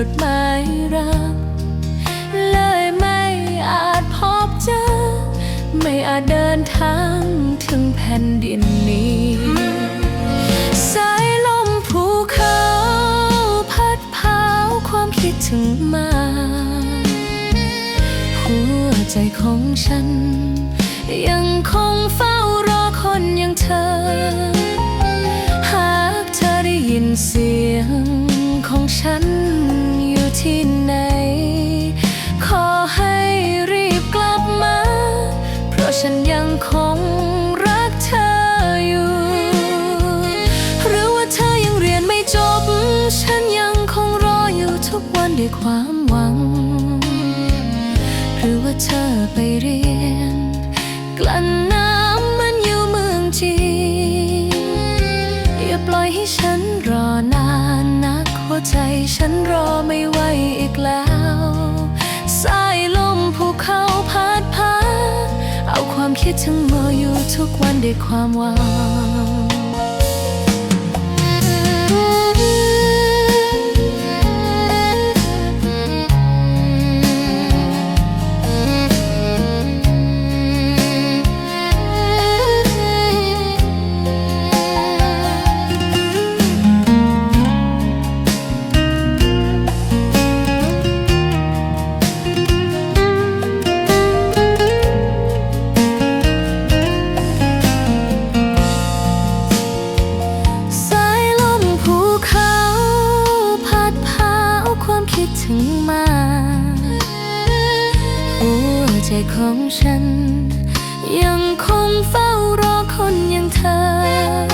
ดหมายรักเลยไม่อาจพบเจอไม่อาจเดินทางถึงแผ่นดินนี้สายลมภูเขาพัดพาความคิดถึงมาหัวใจของฉันยังคงเฝ้ารอคนอย่างเธอหากเธอได้ยินเสียงของฉันอยู่ที่ไหนขอให้รีบกลับมาเพราะฉันยังคงรักเธออยู่หรือว่าเธอยังเรียนไม่จบฉันยังคงรออยู่ทุกวันด้วยความหวังหรือว่าเธอไปเรียนกลั้นน้ำมันอยู่เมืองจีนอย่าปล่อยให้ฉันรอนานนักหัวใจฉันรอไม่ไหวอีกแล้วสายลมภูเขาพัดพาเอาความคิดถึงมาอยู่ทุกวันด้วยความหวังคิดถึงมาหัวใจของฉันยังคงเฝ้ารอคนอย่างเธอ